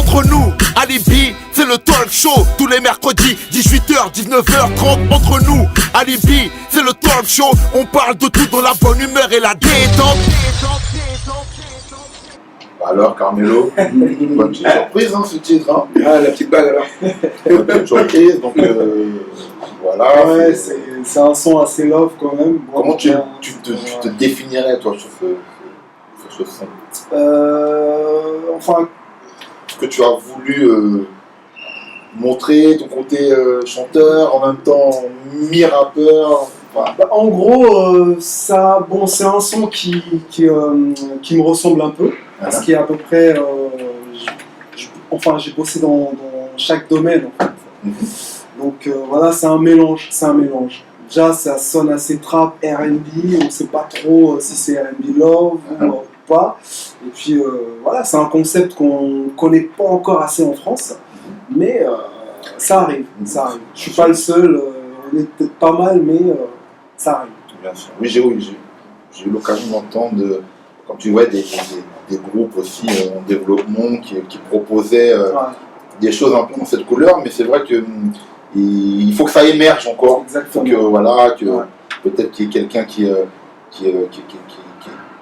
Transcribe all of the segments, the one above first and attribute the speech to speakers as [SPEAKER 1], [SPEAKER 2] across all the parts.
[SPEAKER 1] entre nous. Alibi, c'est le talk show. Tous les mercredis, 18h, 19h30. Entre nous, Alibi, c'est le talk show. On parle de tout dans la bonne humeur et la détente.
[SPEAKER 2] Alors Carmelo, bonne petite surprise ce titre.
[SPEAKER 3] Ah, la petite bague alors.
[SPEAKER 2] Bonne petite surprise, donc voilà.
[SPEAKER 4] Ouais, c'est un son assez love quand même. Bon,
[SPEAKER 2] comment tu te définirais toi sur ce son?
[SPEAKER 4] Enfin,
[SPEAKER 2] Est-ce que tu as voulu montrer ton côté chanteur, en même temps mi-rappeur?
[SPEAKER 4] en gros, c'est un son qui me ressemble un peu. Parce qu'il y a à peu près. J'ai bossé dans chaque domaine en fait. Donc voilà, c'est un mélange. Déjà, ça sonne assez trap, R&B, on ne sait pas trop si c'est R&B love ou pas. Et puis voilà, c'est un concept qu'on ne connaît pas encore assez en France, mais ça arrive. Je ne suis pas le seul, on est peut-être pas mal, mais ça arrive.
[SPEAKER 2] Bien sûr. Oui, j'ai eu l'occasion d'entendre, comme tu vois, des groupes aussi en développement qui proposaient des choses un peu dans cette couleur, mais c'est vrai que il faut que ça émerge encore.
[SPEAKER 4] Exactement.
[SPEAKER 2] Il faut que peut-être qu'il y ait quelqu'un qui est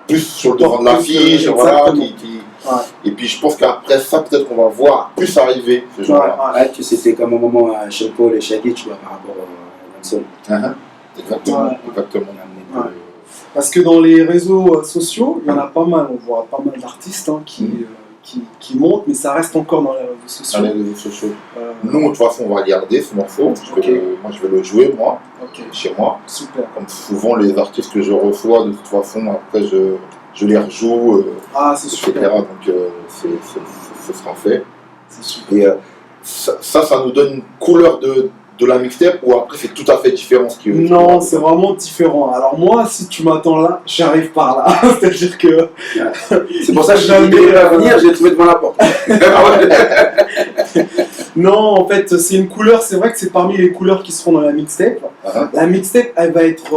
[SPEAKER 2] plus sur le devant de l'affiche, et puis je pense qu'après ça, peut-être qu'on va voir plus arriver ce genre-là.
[SPEAKER 3] Ouais, que c'était comme un moment à Sean Paul et Shaggy, tu vois, par rapport à Manson.
[SPEAKER 2] Exactement.
[SPEAKER 4] Ouais. Parce que dans les réseaux sociaux, il y en a pas mal, on voit pas mal d'artistes qui montent, mais ça reste encore dans les réseaux sociaux.
[SPEAKER 2] Dans les réseaux sociaux. Nous, de toute façon, on va regarder ce morceau. Moi, je vais le jouer, chez moi.
[SPEAKER 4] Super.
[SPEAKER 2] Comme souvent, les artistes que je reçois, de toute façon, après, je les rejoue,
[SPEAKER 4] c'est
[SPEAKER 2] etc.
[SPEAKER 4] super.
[SPEAKER 2] Donc, ce sera fait.
[SPEAKER 4] C'est super.
[SPEAKER 2] Et ça nous donne une couleur de la mixtape, ou après, c'est tout à fait différent ce qui
[SPEAKER 4] Non, c'est vraiment différent. Alors moi, si tu m'attends là, j'arrive par là. C'est-à-dire que...
[SPEAKER 3] C'est pour ça que j'ai dit à venir, j'ai trouvé devant la porte.
[SPEAKER 4] Non, en fait, c'est une couleur, c'est vrai que c'est parmi les couleurs qui seront dans la mixtape. La mixtape, elle va être...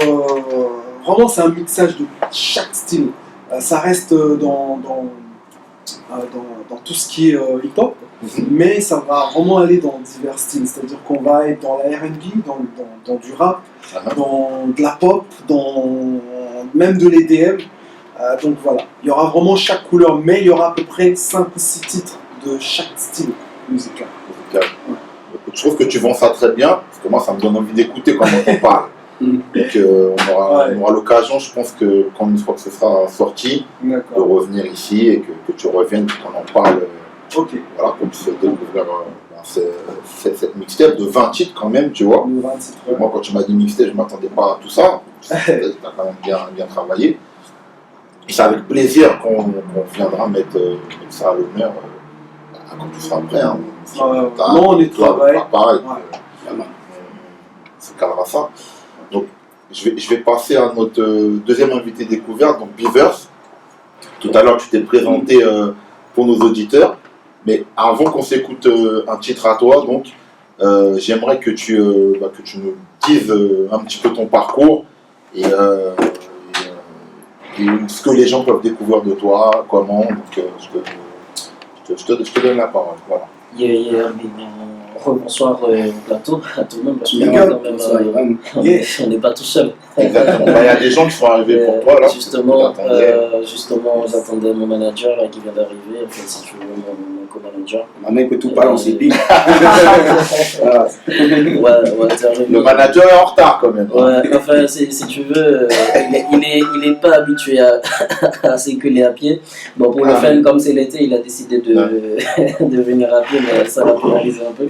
[SPEAKER 4] vraiment, c'est un mixage de chaque style. Ça reste dans tout ce qui est hip-hop, mais ça va vraiment aller dans divers styles. C'est-à-dire qu'on va être dans la R&B, dans du rap, dans de la pop, même de l'EDM. Donc voilà, il y aura vraiment chaque couleur, mais il y aura à peu près 5 ou 6 titres de chaque style musical.
[SPEAKER 2] Ouais. Je trouve que tu vends ça très bien, parce que moi ça me donne envie d'écouter quand on parle. Donc on aura l'occasion, je pense que quand une fois que ce sera sorti, de revenir ici et que tu reviennes, qu'on en parle, voilà, qu'on puisse découvrir cette mixtape de 20 titres quand même, tu vois. Moi quand tu m'as dit mixtape, je ne m'attendais pas à tout ça, tu as quand même bien travaillé. Et c'est avec plaisir qu'on viendra mettre ça à l'honneur quand tu seras prêt.
[SPEAKER 4] Non, on est travaillé.
[SPEAKER 2] Pareil, c'est calera ça. Donc, je vais passer à notre deuxième invité découverte, donc Beavers. Tout à l'heure, tu t'es présenté pour nos auditeurs, mais avant qu'on s'écoute un titre à toi, donc, j'aimerais que tu nous dises un petit peu ton parcours et ce que les gens peuvent découvrir de toi, comment. Donc, je te donne la parole. Voilà.
[SPEAKER 5] Bonsoir plateau à tout le monde, parce qu'on n'est pas tout seul.
[SPEAKER 2] Exactement. Il y a des gens qui sont arrivés pour toi là.
[SPEAKER 5] Justement, j'attendais mon manager là, qui vient d'arriver. En fait, si tu veux, mon co-manager.
[SPEAKER 3] Maintenant, il peut tout parler en CP.
[SPEAKER 2] Le manager est en retard quand même.
[SPEAKER 5] Ouais, enfin, si tu veux, il est pas habitué à circuler à pied. Bon, pour le fun, comme c'est l'été, il a décidé de venir à pied, mais ça l'a pénalisé un peu.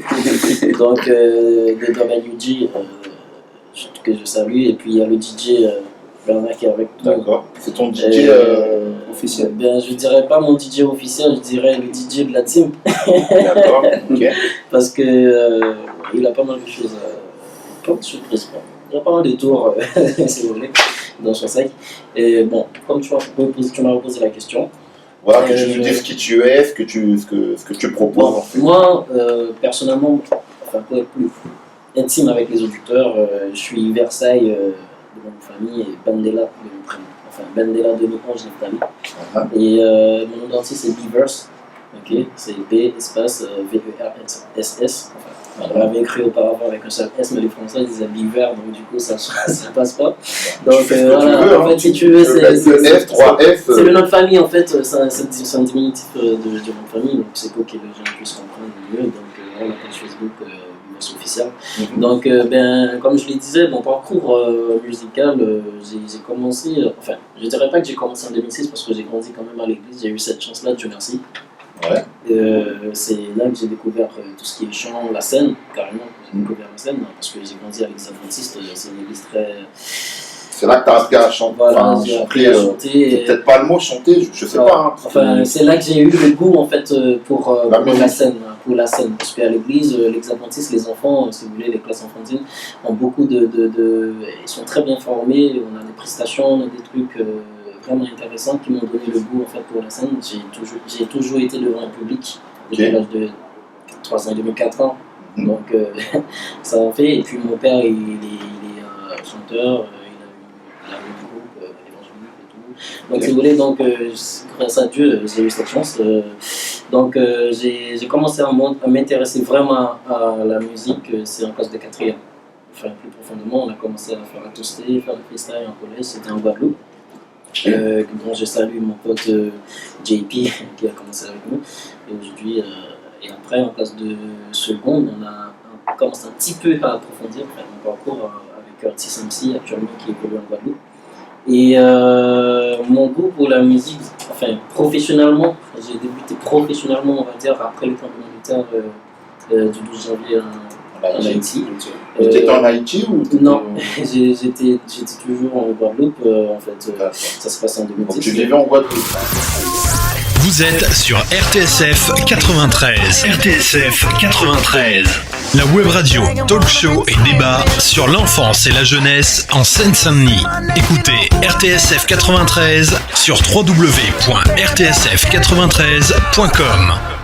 [SPEAKER 5] Donc, le WG, que je salue, et puis il y a le DJ Bernard qui est avec nous.
[SPEAKER 2] D'accord, c'est ton DJ officiel.
[SPEAKER 5] Ben, je dirais pas mon DJ officiel, je dirais le DJ de la team.
[SPEAKER 2] D'accord, ok.
[SPEAKER 5] Parce que il a pas mal de choses, pas de surprise, il y a pas mal de tours, si vous voulez, dans son sac. Et bon, comme tu m'as reposé la question.
[SPEAKER 2] Voilà, que tu nous dises qui tu es, ce que tu proposes.
[SPEAKER 5] Bon, en fait. Moi, personnellement, pour être plus intime avec les auditeurs, je suis Versailles de mon famille et Bandela de mon prénom. Enfin, Bandela 2011 de famille. Et mon nom d'entier c'est Beavers. Ok, c'est B espace VERSS. Enfin, on l'avait écrit auparavant avec un seul S, mais les Français disaient Beaver, donc du coup ça passe pas. Donc voilà, en fait, si tu veux, c'est
[SPEAKER 2] F, 3F.
[SPEAKER 5] C'est le nom de famille en fait, c'est un diminutif du nom de famille, donc c'est pour que les gens puissent comprendre mieux. Donc voilà, la page Facebook, c'est officiel. Donc, comme je le disais, mon parcours musical, j'ai commencé, enfin, je dirais pas que j'ai commencé en 2006 parce que j'ai grandi quand même à l'église, j'ai eu cette chance-là, Dieu merci.
[SPEAKER 2] Ouais.
[SPEAKER 5] C'est là que j'ai découvert tout ce qui est chant, la scène, carrément. J'ai découvert la scène parce que j'ai grandi à l'église adventiste, c'est une église très.
[SPEAKER 2] C'est là que tu as appris à chanter.
[SPEAKER 5] Voilà, j'ai appris à chanter.
[SPEAKER 2] Peut-être pas le mot chanter, je sais pas. Hein,
[SPEAKER 5] enfin, c'est là que j'ai eu le goût en fait pour la scène. Pour la scène, parce qu'à l'église, les adventistes, les enfants, si vous voulez, les classes enfantines, ont beaucoup ils sont très bien formés, on a des prestations, on a des trucs vraiment intéressants qui m'ont donné le goût en fait pour la scène. J'ai toujours été devant un public depuis l'âge de 3 ans et demi, 4 ans, donc ça en fait. Et puis mon père, il est chanteur, il a eu du groupe évangélique et tout. Donc si vous voulez, donc grâce à Dieu, j'ai eu cette chance. Donc j'ai commencé à m'intéresser vraiment à la musique, c'est en classe de 4e. Enfin, plus profondément, on a commencé à faire la toastée, faire le freestyle en collège, c'était en Guadeloupe. Dont je salue mon pote JP qui a commencé avec nous. Et aujourd'hui, et après en classe de seconde, on a commencé un petit peu à approfondir mon parcours avec Artis MC actuellement qui évolue en Guadeloupe. Et mon goût pour la musique, enfin professionnellement, j'ai débuté professionnellement, on va dire, après le tremblement de terre du 12 janvier en Haïti.
[SPEAKER 2] Tu étais en Haïti ou
[SPEAKER 5] non, j'étais toujours en Guadeloupe, en fait, ça se passe en 2010.
[SPEAKER 2] Donc tu vivais en Guadeloupe.
[SPEAKER 6] Vous êtes sur RTSF 93. RTSF 93. La web radio, talk show et débat sur l'enfance et la jeunesse en Seine-Saint-Denis. Écoutez RTSF 93 sur www.rtsf93.com.